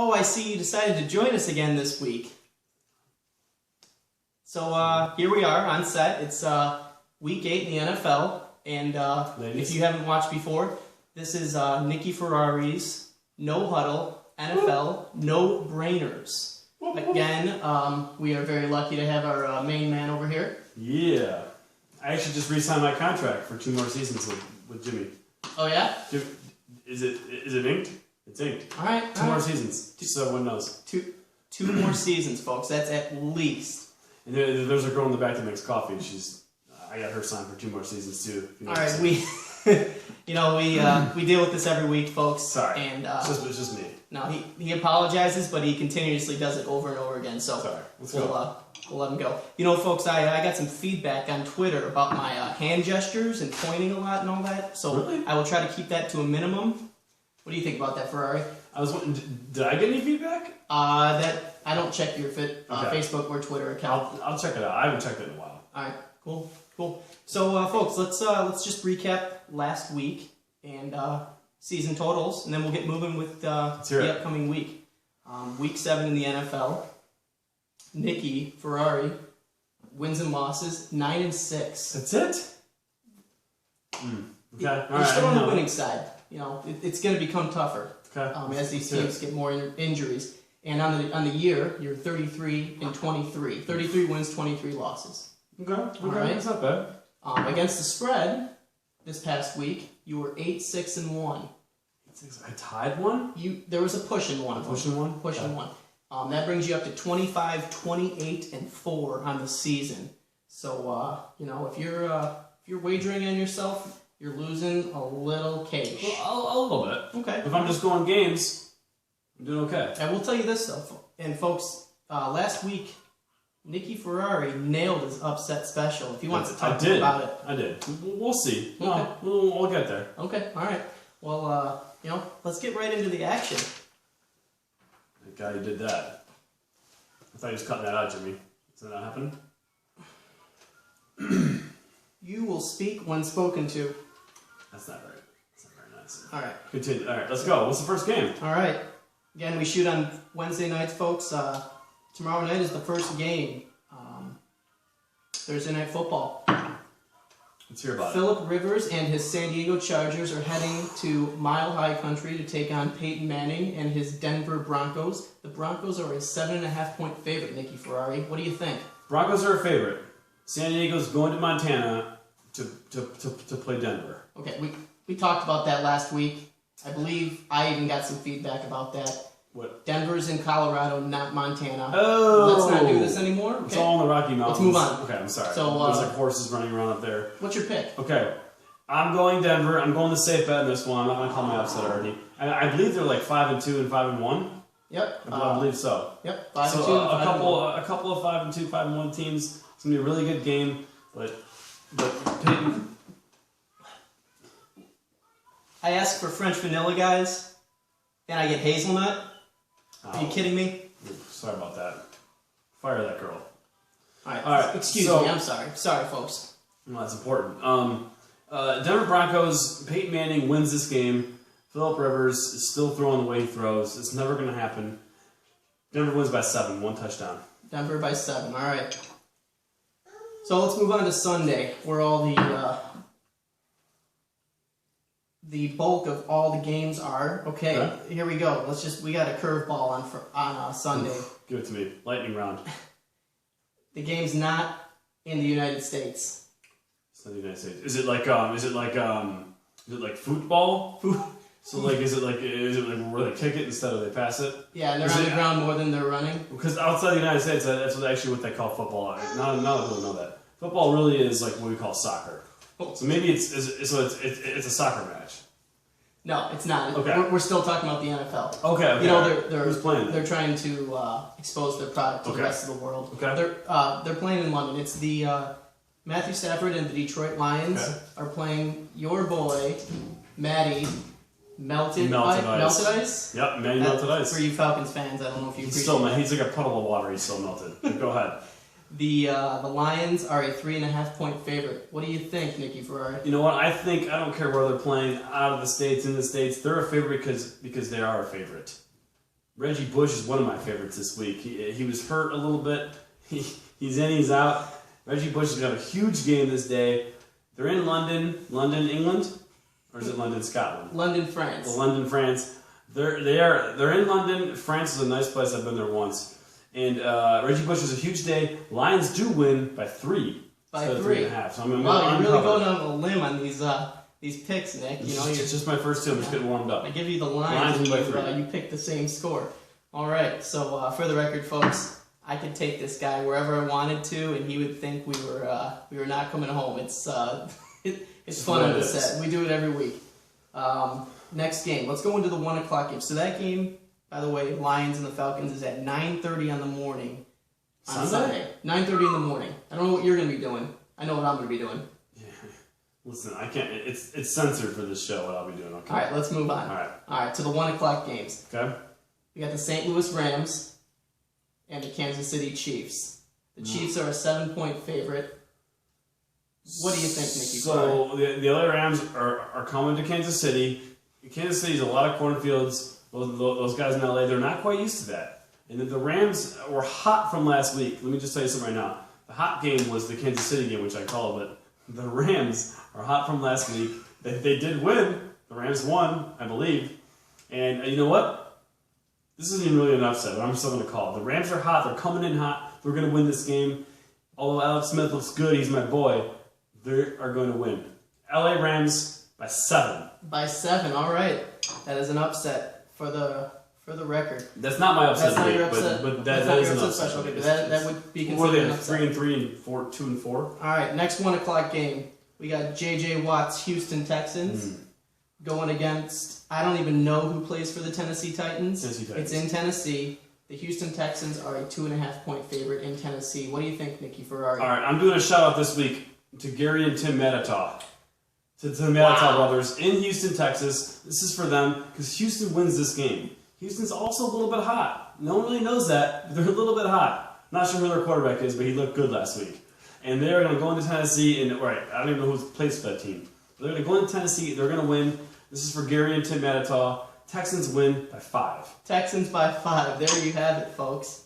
Oh, I see you decided to join us again this week. So here we are on set. It's week 8 in the NFL, and if you haven't watched before, this is Nicky Ferrari's no-huddle NFL no-brainers. Again, we are very lucky to have our main man over here. Yeah, I actually just re-signed my contract for 2 more seasons with Jimmy. Oh yeah? Is it inked? It's inked. All right. 2 more seasons, just so everyone knows. Two more seasons, folks. That's at least. And there's a girl in the back that makes coffee. I got her signed for 2 more seasons too. All right, we deal with this every week, folks. Sorry, and it's just me. No, he apologizes, but he continuously does it over and over again. So sorry. We'll let him go. You know, folks, I got some feedback on Twitter about my hand gestures and pointing a lot and all that. So really? I will try to keep that to a minimum. What do you think about that, Ferrari? I was wondering, did I get any feedback? That I don't check your Facebook or Twitter account. I'll check it out. I haven't checked it in a while. All right, cool. So, folks, let's just recap last week and season totals, and then we'll get moving with the upcoming week. Week 7 in the NFL. Nicky Ferrari wins and losses 9-6. That's it. Okay. You're still on the winning side. You know, it's going to become tougher as these teams get more injuries. And on the year, you're 33-23. 33 wins, 23 losses. Okay. All right. That's not bad. Against the spread, this past week, you were 8-6-1. I tied one? There was a push in one. Push in one? Push in one. That brings you up to 25-28-4 on the season. So, if you're wagering on yourself, you're losing a little cash. Well, a little bit. Okay. If I'm just going games, I'm doing okay. I will tell you this, though. And, folks, last week, Nicky Ferrari nailed his upset special. If he wants to talk about it. I did. We'll see. Okay. We'll get there. Okay, all right. Well, let's get right into the action. The guy who did that. I thought he was cutting that out, Jimmy. Is that not happening? You will speak when spoken to. That's not right. That's not very nice. All right. Continue. All right, let's go. What's the first game? All right. Again, we shoot on Wednesday nights, folks. Tomorrow night is the first game. Thursday Night Football. Let's hear about it. Phillip Rivers and his San Diego Chargers are heading to Mile High Country to take on Peyton Manning and his Denver Broncos. The Broncos are a 7.5-point favorite, Nicky Ferrari. What do you think? Broncos are a favorite. San Diego's going to Montana to play Denver. Okay, we talked about that last week. I believe I even got some feedback about that. What? Denver's in Colorado, not Montana. Oh! Let's not do this anymore. Okay. It's all in the Rocky Mountains. Let's move on. Okay, I'm sorry. So, there's like horses running around up there. What's your pick? Okay. I'm going Denver. I'm going the safe bet in this one. I'm not going to call my upset already. I believe they're like 5-2 and 5-1. Yep. I believe so. Yep. 5-2. So a couple of 5-2, 5-1 teams. It's gonna be a really good game, but Peyton. I asked for French vanilla, guys, and I get hazelnut. Are you kidding me? Sorry about that. Fire that girl. All right. Excuse me. I'm sorry. Sorry, folks. Well, that's important. Denver Broncos. Peyton Manning wins this game. Phillip Rivers is still throwing the way he throws. It's never going to happen. Denver wins by 7, 1 touchdown. Denver by 7. All right. So let's move on to Sunday, where all the bulk of all the games are. Okay, Here we go. We got a curveball on Sunday. Give it to me. Lightning round. The game's not in the United States. It's not the United States. Is it like football? So is it like where they kick it instead of they pass it? Yeah, and they're on the ground more than they're running. Because outside the United States, that's what they call football. Not a lot of people know that. Football really is like what we call soccer. So maybe it's a soccer match. No, it's not. Okay. We're still talking about the NFL. Okay. You know, they're who's playing? They're trying to expose their product to the rest of the world. Okay. They're playing in London. It's the Matthew Stafford and the Detroit Lions are playing your boy Matty Melted Ice. Yep, Matty Melted Ice. For you Falcons fans, I don't know if you appreciate that. He's like a puddle of water. He's still melted. Go ahead. The Lions are a 3.5-point favorite. What do you think, Nicky Ferrari? You know what? I don't care where they're playing, out of the States, in the States, they're a favorite because they are a favorite. Reggie Bush is one of my favorites this week. He was hurt a little bit. He's in, he's out. Reggie Bush has got a huge game this day. They're in London, England, or is it London, Scotland? London, France. London, France. They're in London. France is a nice place. I've been there once. And Reggie Bush is a huge day. Lions do win by 3. By 3.5. So I'm wow, you're really going on a limb on these picks, Nick. You know, it's just my first 2. I'm just getting warmed up. I give you the Lions win by 3. You picked the same score. All right. So for the record, folks, I could take this guy wherever I wanted to, and he would think we were not coming home. It's fun on the set. We do it every week. Next game. Let's go into the 1 o'clock game. So that game, by the way, Lions and the Falcons, is at 9:30 in the morning on Sunday. 9:30 in the morning. I don't know what you're going to be doing. I know what I'm going to be doing. Yeah. Listen, I can't. It's censored for this show. What I'll be doing. Okay. All right. Let's move on. All right. To the 1 o'clock games. Okay. We got the St. Louis Rams and the Kansas City Chiefs. The Chiefs are a 7-point favorite. What do you think, Nicky? So the LA Rams are coming to Kansas City. Kansas City's a lot of cornfields. Those guys in LA, they're not quite used to that. And the Rams were hot from last week. Let me just tell you something right now. The hot game was the Kansas City game, which I call it. The Rams are hot from last week. They did win. The Rams won, I believe. And you know what? This isn't even really an upset, but I'm still going to call it. The Rams are hot. They're coming in hot. They're going to win this game. Although Alex Smith looks good, he's my boy. They are going to win. LA Rams by 7. By 7, all right. That is an upset for the record. That's not my upset. That's not your upset. But that is an upset. Special. That would be considered What are they? an upset. 3-3 and 2 and 4. All right, next 1 o'clock game. We got J.J. Watt's Houston Texans going against. I don't even know who plays for the Tennessee Titans. It's in Tennessee. The Houston Texans are a 2.5-point favorite in Tennessee. What do you think, Nicky Ferrari? All right, I'm doing a shout out this week to Gary and Tim Matataw. To the Matataw brothers in Houston, Texas. This is for them because Houston wins this game. Houston's also a little bit hot. No one really knows that, but they're a little bit hot. Not sure who their quarterback is, but he looked good last week. And they're going to go into Tennessee, and I don't even know who plays for that team. But they're going to go into Tennessee. They're going to win. This is for Gary and Tim Matataw. Texans win by 5. Texans by 5. There you have it, folks.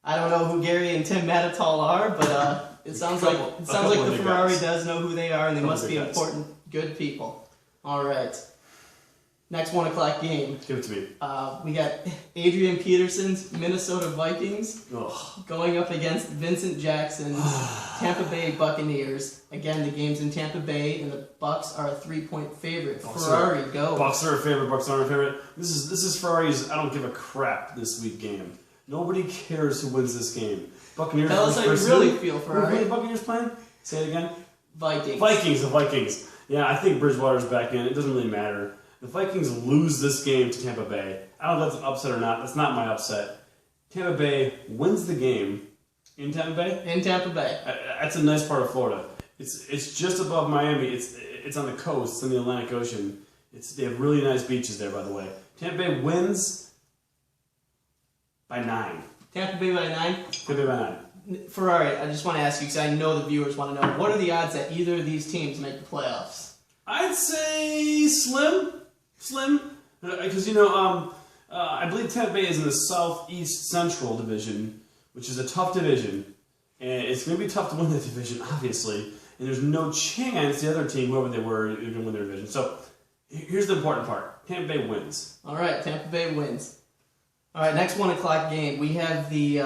I don't know who Gary and Tim Matataw are, but it sounds like the Ferrari does know who they are, and they must be important, good people. All right. Next 1 o'clock game. Give it to me. We got Adrian Peterson's Minnesota Vikings going up against Vincent Jackson's Tampa Bay Buccaneers. Again, the game's in Tampa Bay, and the Bucs are a 3-point favorite. Ferrari, go. Bucs are a favorite. Bucs aren't a favorite. This is Ferrari's I don't give a crap this week game. Nobody cares who wins this game. Buccaneers. Tell us how you really feel, Ferrari. Who are the Buccaneers playing? Say it again. Vikings. The Vikings. Yeah, I think Bridgewater's back in. It doesn't really matter. The Vikings lose this game to Tampa Bay. I don't know if that's an upset or not. That's not my upset. Tampa Bay wins the game in Tampa Bay. In Tampa Bay. That's a nice part of Florida. It's just above Miami. It's on the coast. It's in the Atlantic Ocean. They have really nice beaches there, by the way. Tampa Bay wins by 9. Tampa Bay by 9? Tampa Bay by 9. Ferrari, I just want to ask you, because I know the viewers want to know, what are the odds that either of these teams make the playoffs? I'd say slim, because I believe Tampa Bay is in the Southeast Central Division, which is a tough division, and it's going to be tough to win that division, obviously. And there's no chance the other team, whoever they were, are going to win their division. So here's the important part: Tampa Bay wins. All right, Tampa Bay wins. All right, next 1 o'clock game, we have the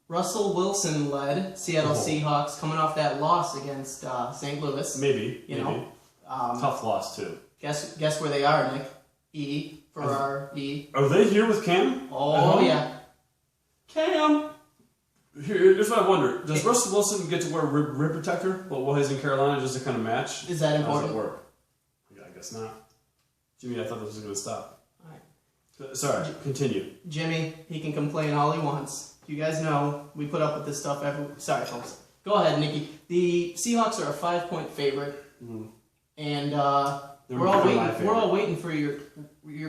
Russell Wilson-led Seattle Seahawks coming off that loss against St. Louis. Maybe. Tough loss too. Guess where they are, Nick? Ferrari. Are they here with Cam? Oh yeah. Cam. Here's what I wonder: does Russell Wilson get to wear rib protector while he's in Carolina just to kind of match? Is that important? How does it work? Yeah, I guess not. Jimmy, I thought this was going to stop. All right. Sorry. Continue. Jimmy, he can complain all he wants. You guys know we put up with this stuff every. Sorry, folks. Go ahead, Nicky. The Seahawks are a 5-point favorite. And we're all waiting for your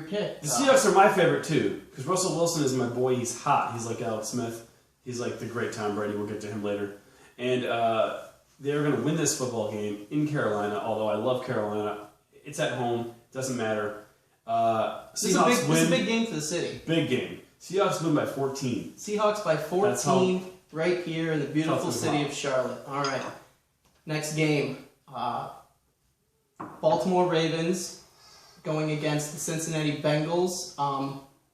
pick. The Seahawks are my favorite too, because Russell Wilson is my boy. He's hot. He's like Alex Smith. He's like the great Tom Brady. We'll get to him later. And they're going to win this football game in Carolina. Although I love Carolina, it's at home. Doesn't matter. Seahawks win. It's a big game for the city. Big game. Seahawks win by 14. Seahawks by 14 right here in the beautiful city of Charlotte. All right. Next game. Baltimore Ravens going against the Cincinnati Bengals.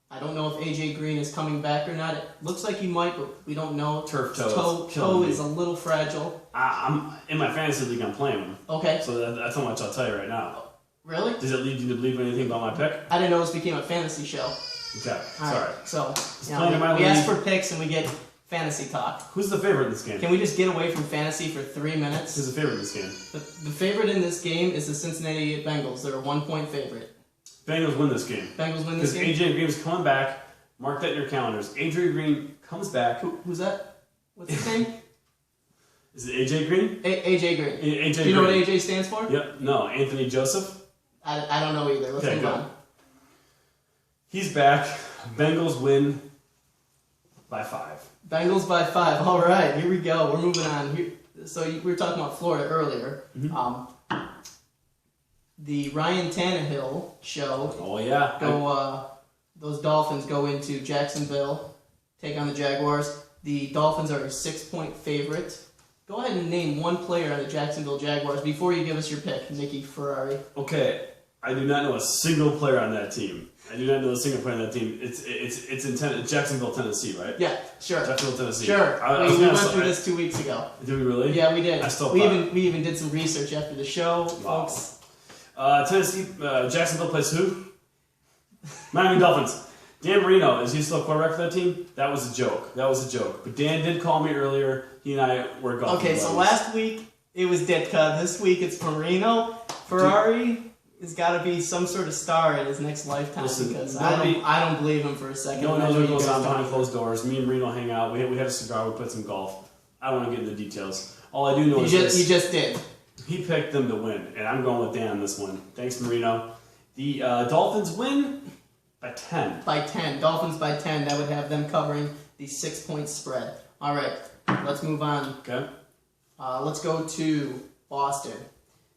I don't know if A.J. Green is coming back or not. It looks like he might, but we don't know. Turf toe is a little fragile. I'm in my fantasy league. I'm playing him. Okay. So that's how much I'll tell you right now. Really? Does it lead you to believe anything about my pick? I didn't know this became a fantasy show. Okay. All Sorry. right. So we ask for picks and we get fantasy talk. Who's the favorite in this game? Can we just get away from fantasy for 3 minutes? Who's the favorite in this game? The favorite in this game is the Cincinnati Bengals. They're a 1-point favorite. Bengals win this game. Bengals win this game? Because A.J. Green is coming back. Mark that in your calendars. A.J. Green comes back. Who's that? What's his name? Is it A.J. Green? A.J. Green. A.J. Do you know what A.J. stands for? Yep. No. Anthony Joseph? I don't know either. Let's move on. He's back. Bengals win by 5. Bengals by 5. All right, here we go. We're moving on. So we were talking about Florida earlier. Mm-hmm. The Ryan Tannehill show. Oh yeah. Those Dolphins go into Jacksonville, take on the Jaguars. The Dolphins are a 6-point favorite. Go ahead and name one player on the Jacksonville Jaguars before you give us your pick, Nicky Ferrari. Okay, I do not know a single player on that team. It's in Jacksonville, Tennessee, right? Yeah, sure. Jacksonville, Tennessee. Sure. We went through this 2 weeks ago. Did we really? Yeah, we did. We even did some research after the show, wow. folks. Tennessee, Jacksonville plays who? Miami Dolphins. Dan Marino, is he still quarterback for that team? That was a joke. But Dan did call me earlier. He and I were golfing. Okay, so last week it was Ditka. This week it's Marino. Ferrari has got to be some sort of star in his next lifetime. Listen, because I don't believe him for a second. No one knows what goes on behind closed doors. Me and Marino hang out. We had a cigar. We played some golf. I don't want to get into details. All I do know is this. You just did. He picked them to win, and I'm going with Dan on this one. Thanks, Marino. The Dolphins win by 10. By 10. Dolphins by 10. That would have them covering the 6-point spread. All right, let's move on. Okay. Let's go to Boston,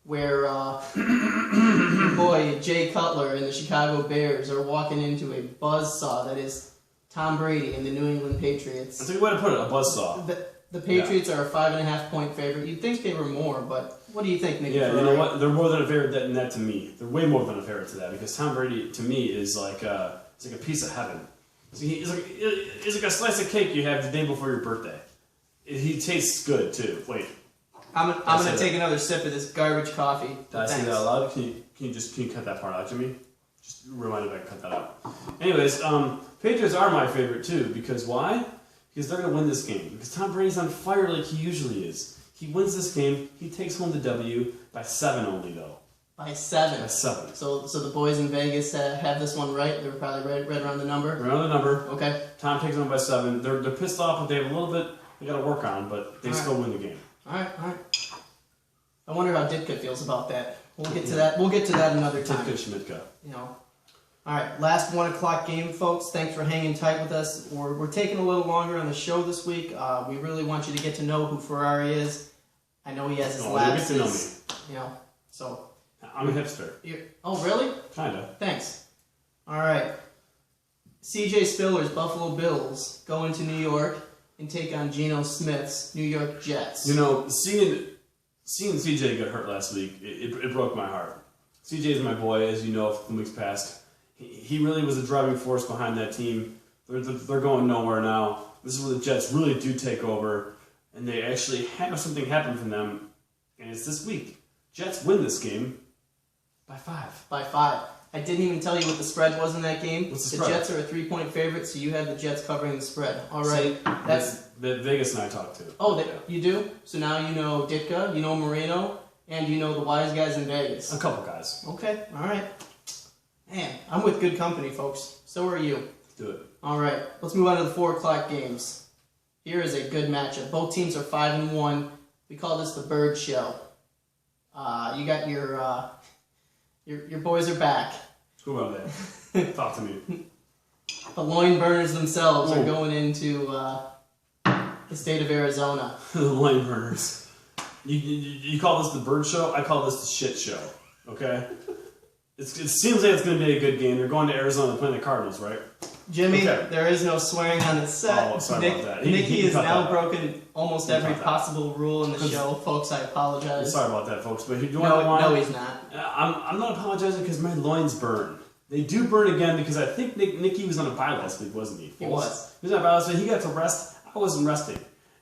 where your boy Jay Cutler and the Chicago Bears are walking into a buzzsaw that is Tom Brady and the New England Patriots. That's a good way to put it, a buzzsaw. The Patriots are a 5.5-point favorite. You'd think they were more, but what do you think, Nick? Yeah, you know what? They're more than a favorite than that to me. They're way more than a favorite to that because Tom Brady, to me, is like a piece of heaven. He's like a slice of cake you have the day before your birthday. He tastes good too. Wait, I'm gonna take another sip of this garbage coffee. Did I say that out loud? Can you cut that part out, Jimmy? Just remind me to cut that out. Anyways, Patriots are my favorite too because why? Because they're going to win this game. Because Tom Brady's on fire like he usually is. He wins this game. He takes home the W by 7 only, though. By 7? By 7. So the boys in Vegas have this one right? They were probably right around the number? Around the number. Okay. Tom takes home by 7. They're pissed off, but they have a little bit they got to work on, but they still win the game. All right. I wonder how Ditka feels about that. We'll get to that. We'll get to that another time. Ditka Schmidtka. You know. All right, last 1 o'clock game, folks. Thanks for hanging tight with us. We're taking a little longer on the show this week. We really want you to get to know who Ferrari is. I know he has his lapses. You get to know me. You know, so. I'm a hipster. Oh, really? Kinda. Thanks. All right. C.J. Spiller's Buffalo Bills go into New York and take on Geno Smith's New York Jets. You know, seeing C.J. get hurt last week, it broke my heart. C.J. is my boy, as you know, from weeks past. He really was a driving force behind that team. They're going nowhere now. This is where the Jets really do take over, and they actually have something happen from them, and it's this week. Jets win this game by 5. By 5. I didn't even tell you what the spread was in that game. What's the spread? The Jets are a 3-point favorite, so you have the Jets covering the spread. All right. That's Vegas and I talked to. Oh, you do? So now you know Ditka, you know Marino, and you know the wise guys in Vegas. A couple guys. Okay. All right. Man, I'm with good company, folks. So are you. Let's do it. All right, let's move on to the 4 o'clock games. Here is a good matchup. Both teams are 5-1. We call this the Bird Show. You got your boys are back. Who are they? Talk to me. The loin burners themselves are going into the state of Arizona. The loin burners. You call this the Bird Show? I call this the Shit Show. Okay. It seems like it's going to be a good game. They're going to Arizona playing the Cardinals, right? Jimmy, there is no swearing on the set. Oh, sorry about that. Nikki has now broken almost every that. possible rule in the show. Folks, I apologize. Sorry about that, folks. But no, he's not. I'm not apologizing because my loins burn. They do burn again because I think Nicky was on a bye last week, wasn't he? He was. He was on a bye last week. He got to rest. I wasn't resting.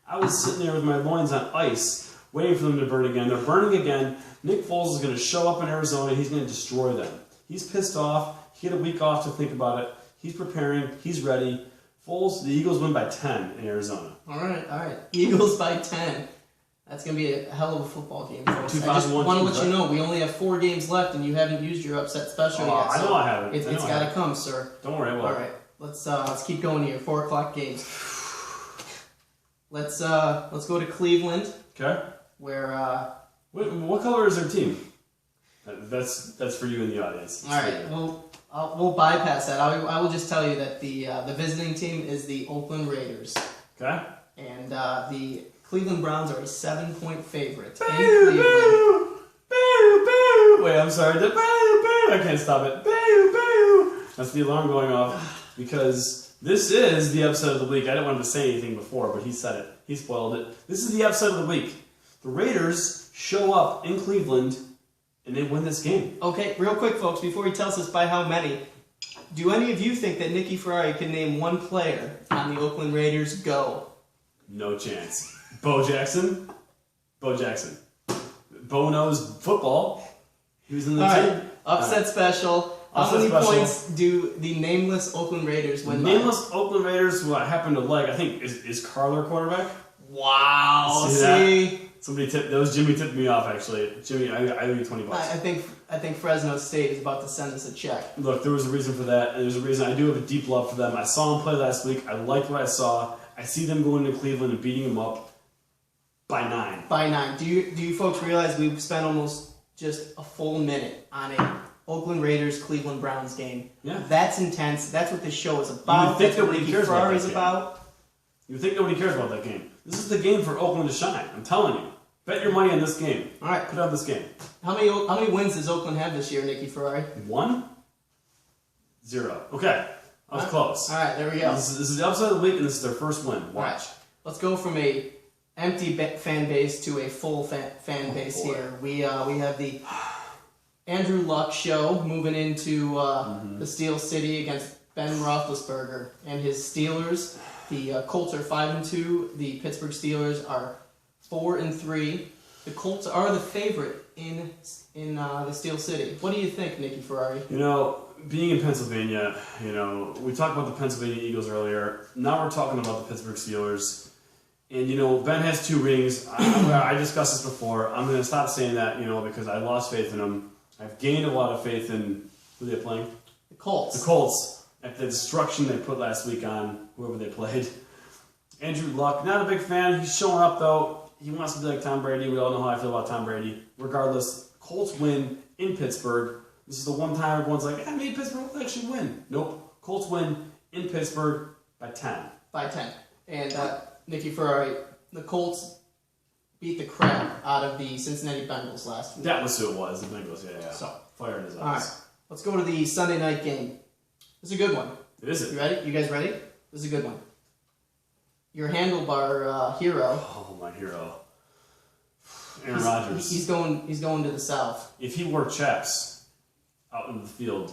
I was sitting there with my loins on ice, waiting for them to burn again. They're burning again. Nick Foles is going to show up in Arizona. He's going to destroy them. He's pissed off. He had a week off to think about it. He's preparing. He's ready. Foles, the Eagles win by 10 in Arizona. All right. Eagles by 10. That's going to be a hell of a football game, folks. I just want to let you know, we only have 4 games left, and you haven't used your upset special yet. I know I haven't. It's got to come, sir. Don't worry. All right. Let's keep going here. 4 o'clock games. Let's go to Cleveland. Okay. Where what color is their team? That's for you in the audience. All right. We'll bypass that. I will just tell you that the visiting team is the Oakland Raiders. Okay. And the Cleveland Browns are a 7-point favorite boo, in Cleveland. Boo, boo, boo. Wait, I'm sorry. Boo, boo. I can't stop it. Boo, boo. That's the alarm going off because this is the upset of the week. I didn't want him to say anything before, but he said it. He spoiled it. This is the upset of the week. The Raiders show up in Cleveland and they win this game. Okay, real quick, folks, before he tells us by how many, do any of you think that Nicky Ferrari can name one player on the Oakland Raiders? Go. No chance. Bo Jackson. Bo knows football. He was in the team. Right. Upset special. How many points do the nameless Oakland Raiders win by? Nameless Oakland Raiders, who I happen to like, I think, is Carr their quarterback? Wow. See? Somebody tipped. That was Jimmy tipped me off, actually. Jimmy, I owe you $20. I think Fresno State is about to send us a check. Look, there was a reason for that, and there's a reason. I do have a deep love for them. I saw them play last week. I liked what I saw. I see them going to Cleveland and beating them up by 9. By 9. Do you folks realize we've spent almost just a full minute on a Oakland Raiders Cleveland Browns game? Yeah. That's intense. That's what this show is about. You would think That's what nobody Nicky cares Ferrari's about. You would think nobody cares about that game. This is the game for Oakland to shine. I'm telling you. Bet your money on this game. All right. Put on this game. How many wins does Oakland have this year, Nicky Ferrari? 1? 0. Okay. I was close. All right, there we go. This is the upside of the week, and this is their first win. Watch. Right. Let's go from a empty fan base to a full fan base here. We have the Andrew Luck show moving into the Steel City against Ben Roethlisberger and his Steelers. The Colts are 5-2. The Pittsburgh Steelers are 4-3. The Colts are the favorite in the Steel City. What do you think, Nicky Ferrari? Being in Pennsylvania, we talked about the Pennsylvania Eagles earlier. Now we're talking about the Pittsburgh Steelers. And, Ben has 2 rings. I discussed this before. I'm going to stop saying that, because I lost faith in them. I've gained a lot of faith in, who are they playing? The Colts. The Colts. At the destruction they put last week on whoever they played. Andrew Luck, not a big fan. He's showing up, though. He wants to be like Tom Brady. We all know how I feel about Tom Brady. Regardless, Colts win in Pittsburgh. This is the one time everyone's like, maybe Pittsburgh will actually win. Nope. Colts win in Pittsburgh by 10. By 10. And Nicky Ferrari, the Colts beat the crap out of the Cincinnati Bengals last week. That was who it was, the Bengals, yeah. So, fire in his eyes. All right. Let's go to the Sunday night game. This is a good one. Is it? You ready? You guys ready? This is a good one. Your handlebar hero. Oh, my hero. Aaron Rodgers. He's going to the South. If he wore chaps out in the field,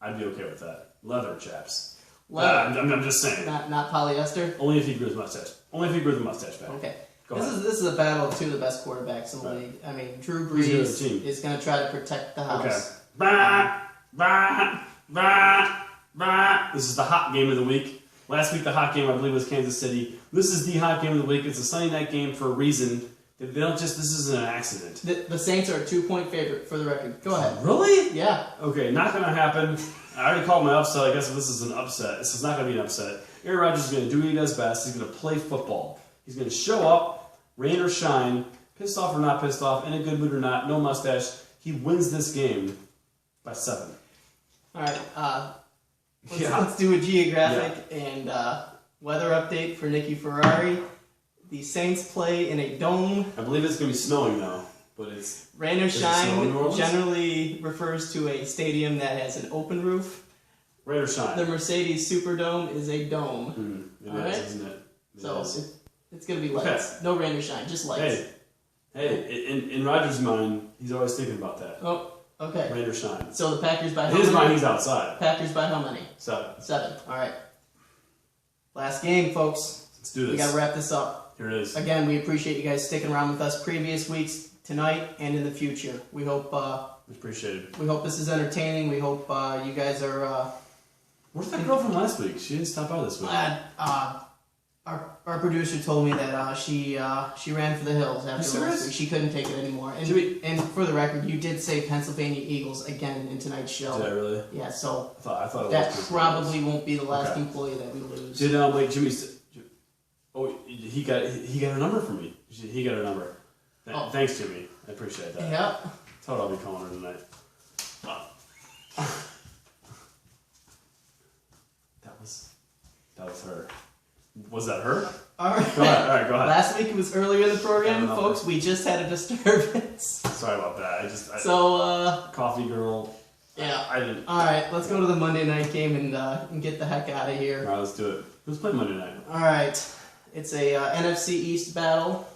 I'd be okay with that. Leather chaps. Leather. I'm just saying. Not polyester? Only if he grew his mustache. Only if he grew the mustache back. Okay. Go ahead. This is a battle of 2 of the best quarterbacks in the league. I mean, Drew Brees is going to try to protect the house. Okay. This is the hot game of the week. Last week, the hot game, I believe, was Kansas City. This is the hot game of the week. It's a Sunday night game for a reason. They don't just, this isn't an accident. The Saints are a 2-point favorite, for the record. Go ahead. Really? Yeah. Okay, not going to happen. I already called my upset. I guess if this is an upset, this is not going to be an upset. Aaron Rodgers is going to do what he does best. He's going to play football. He's going to show up, rain or shine, pissed off or not pissed off, in a good mood or not, no mustache. He wins this game by 7. All right. Let's do a geographic and weather update for Nicky Ferrari. The Saints play in a dome. I believe it's going to be snowing, though. but it's Rain or Is it snow in New shine Orleans? generally refers to a stadium that has an open roof. rain or shine. The Mercedes Superdome is a dome. It All is, right. isn't it? It So is. it's going to be lights. No rain or shine, just lights. Hey, in Roger's mind, he's always thinking about that. Oh, okay. Rain or shine. So the Packers by In how his many? mind, he's outside. Packers by how many? 7. 7. All right. Last game, folks. Let's do this. We got to wrap this up. Here it is. Again, we appreciate you guys sticking around with us previous weeks, tonight, and in the future. We hope Appreciate it. this is entertaining. We hope you guys are Where's that girl from last week? She didn't stop by this week. glad. Our producer told me that she ran for the hills after last serious? week. She couldn't take it anymore. And, Jimmy- and for the record, you did say Pennsylvania Eagles again in tonight's show. Did I really? Yeah, so I thought it that was. probably won't be the last Okay. employee that we lose. Did wait, Jimmy? Oh, he got a number for me. He got a number. Oh. Thanks, Jimmy. I appreciate that. Yeah. That's what I'll be calling her tonight. That was her. Was that her? All right. Go ahead. Go ahead. Last week it was earlier in the program, Yeah, folks. We just had a disturbance. Sorry about that. So, Coffee girl. yeah. I didn't. All right, let's go to the Monday night game and get the heck out of All here. right, let's do it. Who's playing Monday night? All right, it's a NFC East battle.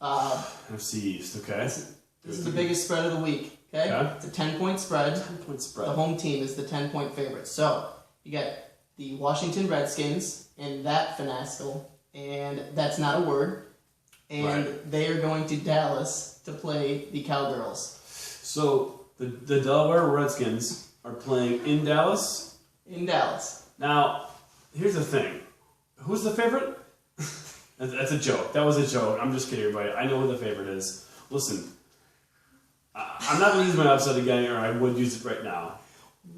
NFC East. Okay. This is the biggest spread of the week. Okay, Okay. it's a 10-point spread. 10-point spread. The home team is the 10-point favorite. So you got the Washington Redskins in that finascal, and that's not a word. And they are going to Dallas to play the Cowgirls. So the Delaware Redskins are playing in Dallas. In Dallas. Now, here's the thing. Who's the favorite? That's a joke. That was a joke. I'm just kidding, everybody. I know who the favorite is. Listen, I'm not going to use my upset again, or I would use it right now.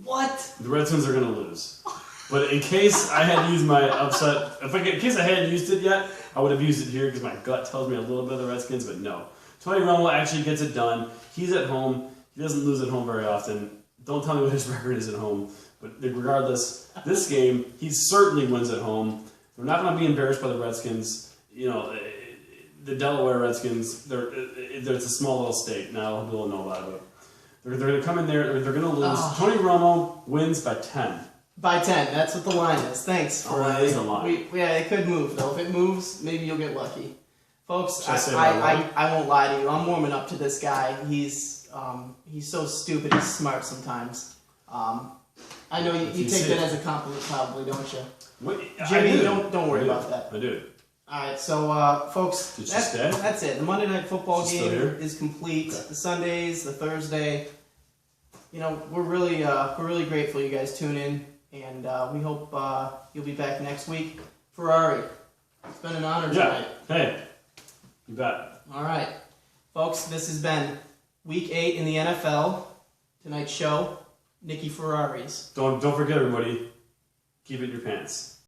What? The Redskins are going to lose. But in case I had used my upset, in case I hadn't used it yet, I would have used it here because my gut tells me a little bit of the Redskins, but no. Tony Romo actually gets it done. He's at home. He doesn't lose at home very often. Don't tell me what his record is at home. But regardless, this game, he certainly wins at home. They're not going to be embarrassed by the Redskins. You know, the Delaware Redskins, it's a small little state. Not a lot of people know about it. They're going to come in there. They're going to lose. Oh. Tony Romo wins by 10. By 10, that's what the line is. Thanks for that is the line. Yeah, it could move though. If it moves, maybe you'll get lucky. Folks, Should I say my line? I won't lie to you. I'm warming up to this guy. He's so stupid. He's smart sometimes. I know you You take see that it. as a compliment, probably, don't you? Wait, Jimmy, I do. don't worry I do. about that. I do. All right, so folks, Did she stay? that's it. The Monday Night Football She's still game here? is complete. Okay. The Sundays, the Thursday. You know, we're really grateful you guys tune in, and we hope you'll be back next week. Ferrari, it's been an honor tonight. Hey, you bet. All right, folks, this has been Week 8 in the NFL. Tonight's show, Nicky Ferraris. Don't forget, everybody. Keep it in your pants.